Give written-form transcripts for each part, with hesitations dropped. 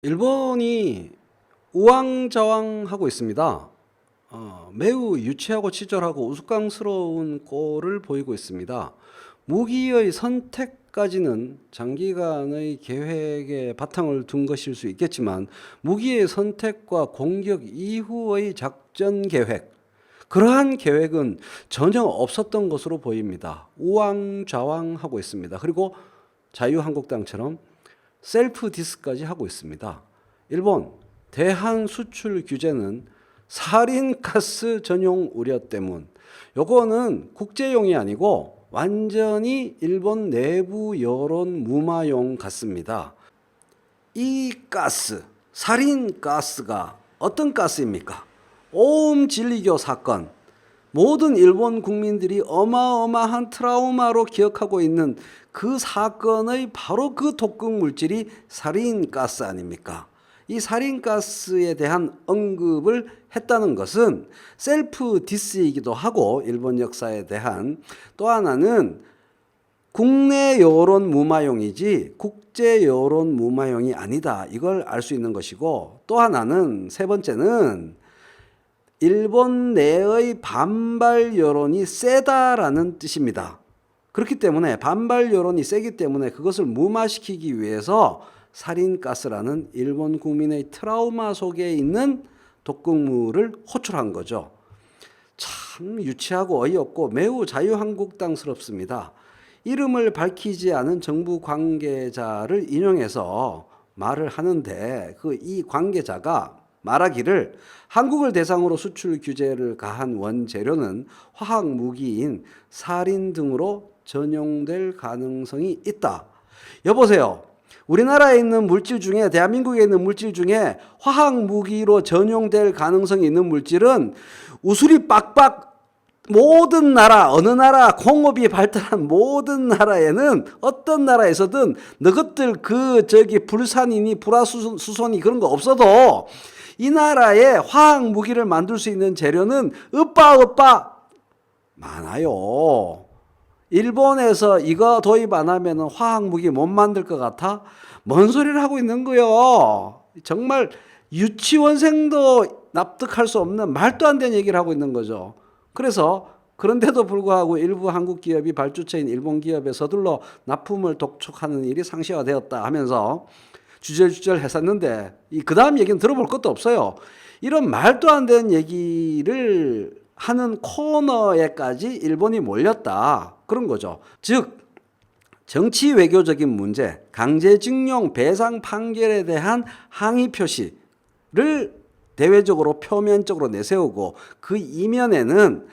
일본이 우왕좌왕하고 있습니다. 매우 유치하고 치졸하고 우스꽝스러운 꼴을 보이고 있습니다. 무기의 선택까지는 장기간의 계획에 바탕을 둔 것일 수 있겠지만 무기의 선택과 공격 이후의 작전 계획, 그러한 계획은 전혀 없었던 것으로 보입니다. 우왕좌왕하고 있습니다. 그리고 자유한국당처럼 셀프 디스까지 하고 있습니다. 일본 대한 수출 규제는 살인가스 전용 우려 때문. 요거는 국제용이 아니고 완전히 일본 내부 여론 무마용 같습니다. 이 가스, 살인가스가 어떤 가스입니까? 오움 진리교 사건. 모든 일본 국민들이 어마어마한 트라우마로 기억하고 있는 그 사건의 바로 그 독극 물질이 살인가스 아닙니까? 이 살인가스에 대한 언급을 했다는 것은 셀프 디스이기도 하고 일본 역사에 대한, 또 하나는 국내 여론 무마용이지 국제 여론 무마용이 아니다, 이걸 알 수 있는 것이고, 또 하나는 세 번째는 일본 내의 반발 여론이 세다라는 뜻입니다. 그렇기 때문에 반발 여론이 세기 때문에 그것을 무마시키기 위해서 살인가스라는 일본 국민의 트라우마 속에 있는 독극물을 호출한 거죠. 참 유치하고 어이없고 매우 자유한국당스럽습니다. 이름을 밝히지 않은 정부 관계자를 인용해서 말을 하는데 이 관계자가 말하기를 한국을 대상으로 수출 규제를 가한 원재료는 화학 무기인 사린 등으로 전용될 가능성이 있다. 여보세요. 우리나라에 있는 물질 중에, 대한민국에 있는 물질 중에 화학 무기로 전용될 가능성이 있는 물질은 우수리 빡빡 모든 나라, 어느 나라 공업이 발달한 모든 나라에는, 어떤 나라에서든 너것들 불산이니 불화수소니 그런 거 없어도 이 나라에 화학 무기를 만들 수 있는 재료는 많아요. 일본에서 이거 도입 안 하면 화학 무기 못 만들 것 같아? 뭔 소리를 하고 있는 거요? 정말 유치원생도 납득할 수 없는 말도 안 되는 얘기를 하고 있는 거죠. 그래서 그런데도 불구하고 일부 한국 기업이 발주처인 일본 기업에 서둘러 납품을 독촉하는 일이 상시화되었다 하면서 주절주절 했었는데 그 다음 얘기는 들어볼 것도 없어요. 이런 말도 안 되는 얘기를 하는 코너에까지 일본이 몰렸다, 그런 거죠. 즉 정치 외교적인 문제, 강제징용 배상 판결에 대한 항의 표시를 대외적으로 표면적으로 내세우고, 그 이면에는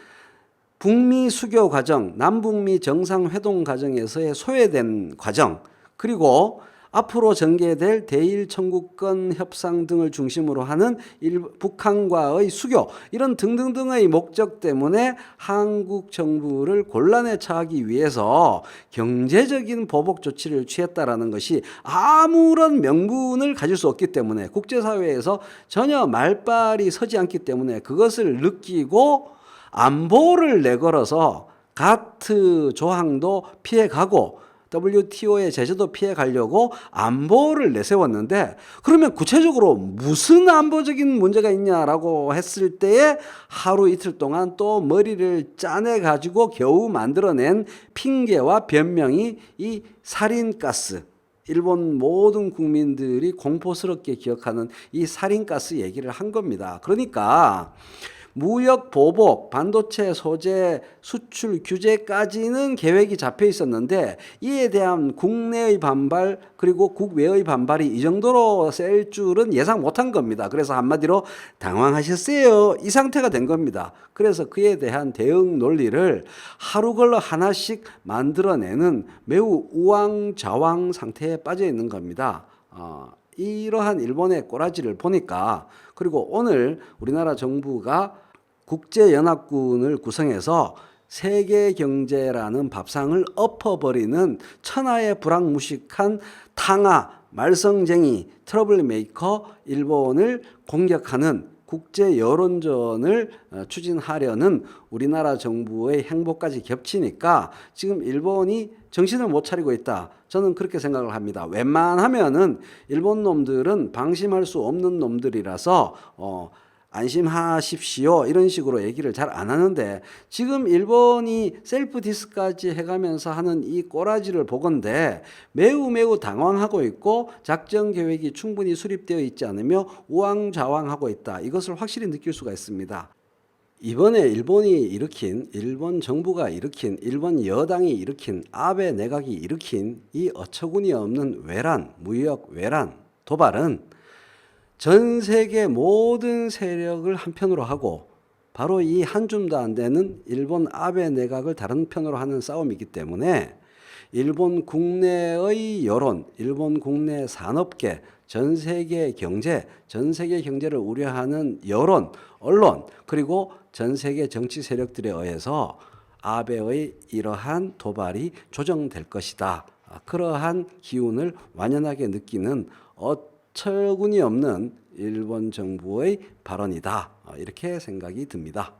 북미 수교 과정, 남북미 정상회동 과정에서의 소외된 과정, 그리고 앞으로 전개될 대일 청구권 협상 등을 중심으로 하는 북한과의 수교, 이런 등등등의 목적 때문에 한국 정부를 곤란에 처하기 위해서 경제적인 보복 조치를 취했다라는 것이 아무런 명분을 가질 수 없기 때문에, 국제사회에서 전혀 말발이 서지 않기 때문에 그것을 느끼고 안보를 내걸어서 가트 조항도 피해가고 WTO의 제재도 피해 가려고 안보를 내세웠는데, 그러면 구체적으로 무슨 안보적인 문제가 있냐라고 했을 때에 하루 이틀 동안 또 머리를 짜내 가지고 겨우 만들어낸 핑계와 변명이 이 살인가스, 일본 모든 국민들이 공포스럽게 기억하는 이 살인가스 얘기를 한 겁니다. 그러니까 무역 보복, 반도체 소재 수출 규제까지는 계획이 잡혀 있었는데 이에 대한 국내의 반발 그리고 국외의 반발이 이 정도로 셀 줄은 예상 못한 겁니다. 그래서 한마디로 당황하셨어요, 이 상태가 된 겁니다. 그래서 그에 대한 대응 논리를 하루 걸러 하나씩 만들어내는 매우 우왕좌왕 상태에 빠져 있는 겁니다. 이러한 일본의 꼬라지를 보니까, 그리고 오늘 우리나라 정부가 국제연합군을 구성해서 세계경제라는 밥상을 엎어버리는 천하의 불황무식한 탕아, 말썽쟁이, 트러블 메이커 일본을 공격하는 국제 여론전을 추진하려는 우리나라 정부의 행보까지 겹치니까 지금 일본이 정신을 못 차리고 있다. 저는 그렇게 생각을 합니다. 웬만하면은 일본 놈들은 방심할 수 없는 놈들이라서 안심하십시오 이런 식으로 얘기를 잘 안 하는데 지금 일본이 셀프 디스까지 해가면서 하는 이 꼬라지를 보건대 매우 당황하고 있고 작전 계획이 충분히 수립되어 있지 않으며 우왕좌왕하고 있다. 이것을 확실히 느낄 수가 있습니다. 이번에 일본이 일으킨, 일본 정부가 일으킨, 일본 여당이 일으킨, 아베 내각이 일으킨 이 어처구니 없는 외란, 무역 외란, 도발은 전 세계 모든 세력을 한편으로 하고 바로 이 한 줌도 안 되는 일본 아베 내각을 다른 편으로 하는 싸움이기 때문에 일본 국내의 여론, 일본 국내 산업계, 전 세계 경제, 전 세계 경제를 우려하는 여론, 언론, 그리고 전 세계 정치 세력들에 의해서 아베의 이러한 도발이 조정될 것이다. 그러한 기운을 완연하게 느끼는 어처구니 없는 일본 정부의 발언이다. 이렇게 생각이 듭니다.